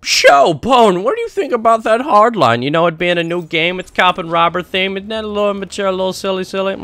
Show, Bone, what do you think about that Hardline? You know, it being a new game, it's cop and robber theme. Isn't that a little immature, a little silly?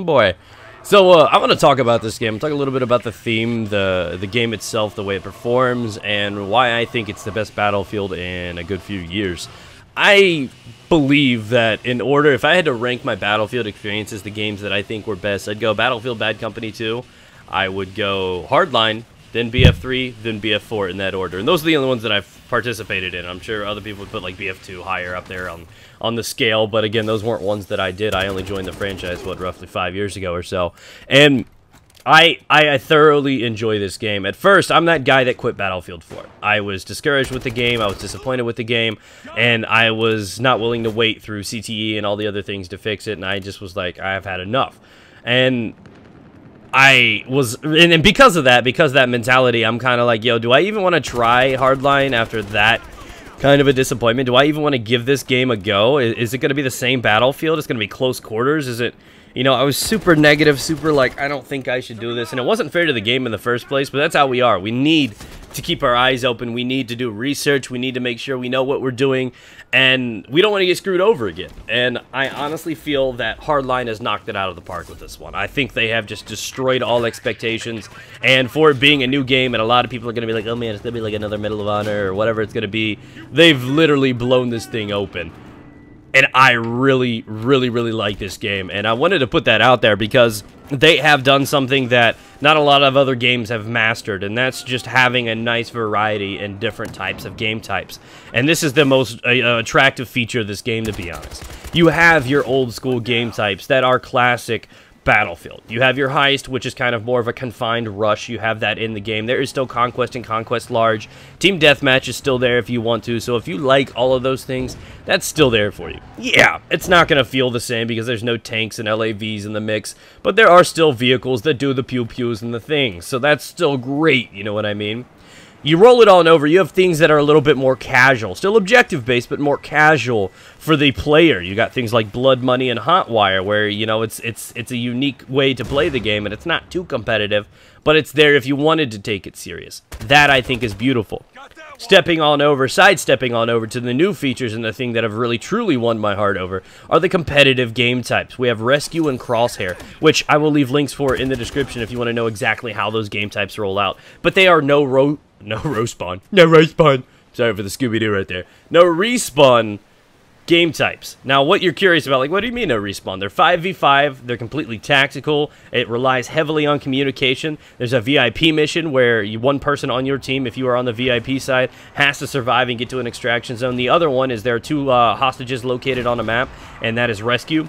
Boy. So, I'm going to talk about this game. Talk a little bit about the theme, the game itself, the way it performs, and why I think it's the best Battlefield in a good few years. I believe that in order, if I had to rank my Battlefield experiences, the games that I think were best, I'd go Battlefield Bad Company 2, I would go Hardline, then BF3, then BF4 in that order. And those are the only ones that I've participated in. I'm sure other people would put like BF2 higher up there on the scale, but again, those weren't ones that I did. I only joined the franchise, what, roughly 5 years ago or so. And I thoroughly enjoy this game. At first, I'm that guy that quit Battlefield 4. I was discouraged with the game, I was disappointed with the game, and I was not willing to wait through CTE and all the other things to fix it, and I just was like, I've had enough. And and because of that mentality, I'm kind of like, yo, do I even want to try Hardline after that kind of a disappointment? Do I even want to give this game a go? Is it going to be the same Battlefield? It's going to be close quarters? Is it, you know, I was super negative, super like, I don't think I should do this, and it wasn't fair to the game in the first place, but that's how we are. We need to keep our eyes open. We need to do research. We need to make sure we know what we're doing, and we don't want to get screwed over again. And I honestly feel that Hardline has knocked it out of the park with this one. I think they have just destroyed all expectations, and for it being a new game, and a lot of people are going to be like, oh man, it's going to be like another Medal of Honor or whatever it's going to be, they've literally blown this thing open. And I really, really, really like this game, and I wanted to put that out there because they have done something that not a lot of other games have mastered, and that's just having a nice variety and different types of game types. And this is the most attractive feature of this game, to be honest. You have your old school game types that are classic Battlefield. You have your heist, which is kind of more of a confined rush. You have that in the game. There is still Conquest and Conquest Large. Team Deathmatch is still there if you want to, so if you like all of those things, that's still there for you. Yeah, it's not going to feel the same because there's no tanks and LAVs in the mix, but there are still vehicles that do the pew-pews and the things, so that's still great, you know what I mean? You roll it on over, you have things that are a little bit more casual. Still objective-based, but more casual for the player. You got things like Blood Money and Hotwire, where, you know, it's a unique way to play the game, and it's not too competitive, but it's there if you wanted to take it serious. That, I think, is beautiful. Sidestepping on over to the new features, and the thing that have really truly won my heart over are the competitive game types. We have Rescue and Crosshair, which I will leave links for in the description if you want to know exactly how those game types roll out. But they are no respawn. Sorry for the Scooby-Doo right there. No respawn game types. Now, what you're curious about, like, what do you mean no respawn? They're 5v5, they're completely tactical, it relies heavily on communication. There's a VIP mission where one person on your team, if you are on the VIP side, has to survive and get to an extraction zone. The other one is there are two hostages located on a map, and that is Rescue.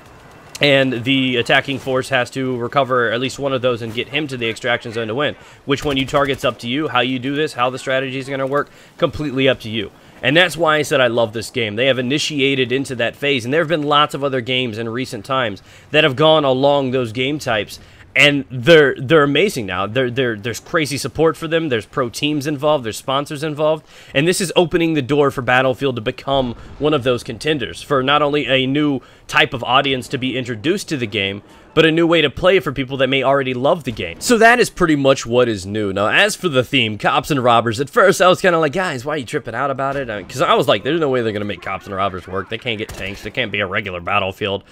And the attacking force has to recover at least one of those and get him to the extraction zone to win. Which one you target's up to you. How you do this, how the strategy is going to work, completely up to you. And that's why I said I love this game. They have initiated into that phase, and there have been lots of other games in recent times that have gone along those game types, and they're amazing now. There's crazy support for them. There's pro teams involved. There's sponsors involved. And this is opening the door for Battlefield to become one of those contenders for not only a new type of audience to be introduced to the game, but a new way to play for people that may already love the game. So that is pretty much what is new. Now, as for the theme, cops and robbers, at first I was kind of like, guys, why are you tripping out about it? Because I was like, there's no way they're going to make cops and robbers work. They can't get tanks. They can't be a regular Battlefield.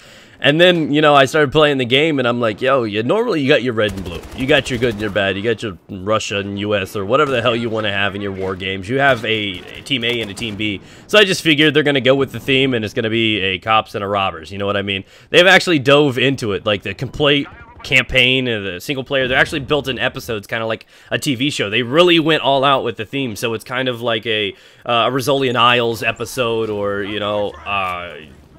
And then, you know, I started playing the game, and I'm like, yo, normally you got your red and blue. You got your good and your bad. You got your Russia and US or whatever the hell you want to have in your war games. You have a Team A and a Team B. So I just figured they're going to go with the theme, and it's going to be a cops and a robbers. You know what I mean? They've actually dove into it, like the complete campaign and the single player. They're actually built in episodes, kind of like a TV show. They really went all out with the theme, so it's kind of like a Rizzolian Isles episode, or, you know,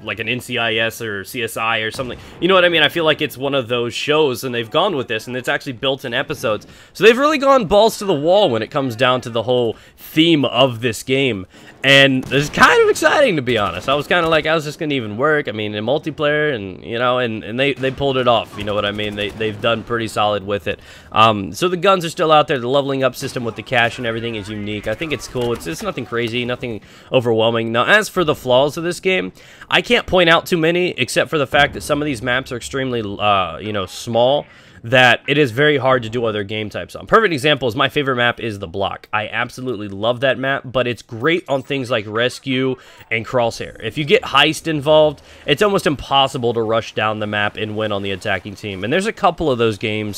like an NCIS or CSI or something. You know what I mean? I feel like it's one of those shows, and they've gone with this, and it's actually built in episodes. So they've really gone balls to the wall when it comes down to the whole theme of this game. And it's kind of exciting, to be honest. I was kind of like, how's this going to even work? I mean, in multiplayer, and, you know, and they pulled it off. You know what I mean? They've done pretty solid with it. So the guns are still out there. The leveling up system with the cash and everything is unique. I think it's cool. It's nothing crazy, nothing overwhelming. Now, as for the flaws of this game, I can't point out too many, except for the fact that some of these maps are extremely, you know, small. that it is very hard to do other game types on. Perfect example is my favorite map is the Block. I absolutely love that map, but it's great on things like Rescue and Crosshair. If you get Heist involved, it's almost impossible to rush down the map and win on the attacking team. And there's a couple of those game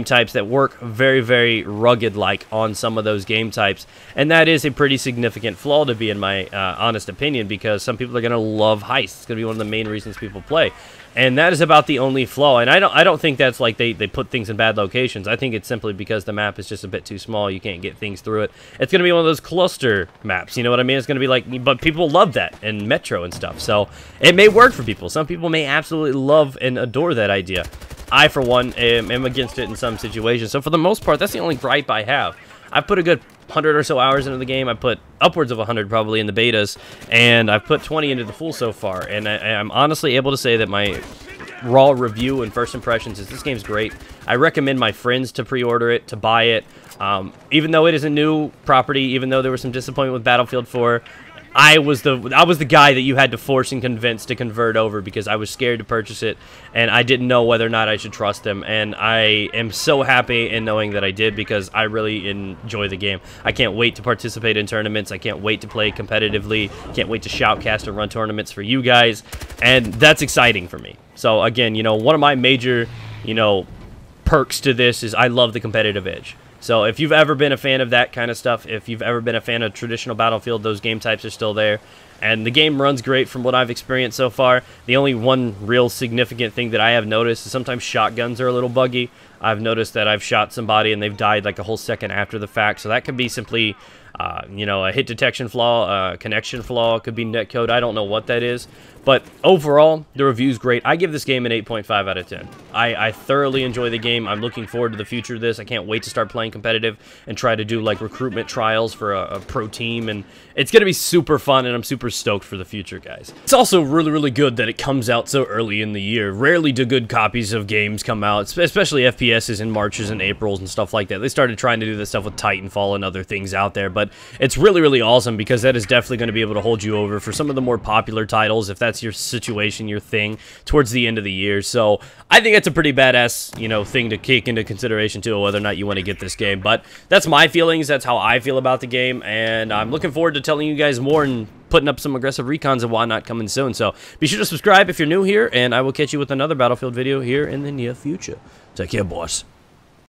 types that work very, very rugged-like on some of those game types, and that is a pretty significant flaw to be in my honest opinion, because some people are going to love Heist. It's going to be one of the main reasons people play. And that is about the only flaw. And I don't think that's like they put things in bad locations. I think it's simply because the map is just a bit too small. You can't get things through it. It's going to be one of those cluster maps. You know what I mean? It's going to be like, but people love that in Metro and stuff. So it may work for people. Some people may absolutely love and adore that idea. I, for one, am against it in some situations. So for the most part, that's the only gripe I have. I've put a good 100 or so hours into the game. I put upwards of 100 probably in the betas, and I've put 20 into the full so far, and I'm honestly able to say that my raw review and first impressions is this game's great. I recommend my friends to pre-order it, to buy it, even though it is a new property, even though there was some disappointment with Battlefield 4. I was the guy that you had to force and convince to convert over because I was scared to purchase it, and I didn't know whether or not I should trust them. And I am so happy in knowing that I did, because I really enjoy the game. I can't wait to participate in tournaments. I can't wait to play competitively. Can't wait to shoutcast and run tournaments for you guys, and that's exciting for me. So again, you know, one of my major, you know, perks to this is I love the competitive edge. So if you've ever been a fan of that kind of stuff, if you've ever been a fan of traditional Battlefield, those game types are still there. And the game runs great from what I've experienced so far. The only one real significant thing that I have noticed is sometimes shotguns are a little buggy. I've noticed that I've shot somebody and they've died like a whole second after the fact. So that could be simply, you know, a hit detection flaw, a connection flaw. It could be netcode. I don't know what that is. But overall, the review's great. I give this game an 8.5 out of 10. I thoroughly enjoy the game. I'm looking forward to the future of this. I can't wait to start playing competitive and try to do like recruitment trials for a pro team. And it's going to be super fun, and I'm super stoked for the future, guys. It's also really, really good that it comes out so early in the year. Rarely do good copies of games come out, especially FPSs in Marches and Aprils and stuff like that. They started trying to do this stuff with Titanfall and other things out there, but it's really, really awesome because that is definitely going to be able to hold you over for some of the more popular titles, if that's your situation, your thing, towards the end of the year. So I think it's a pretty badass, you know, thing to take into consideration too, whether or not you want to get this game. But that's my feelings. That's how I feel about the game, and I'm looking forward to telling you guys more and putting up some aggressive recons and whatnot coming soon. So be sure to subscribe if you're new here, and I will catch you with another Battlefield video here in the near future. Take care, boss.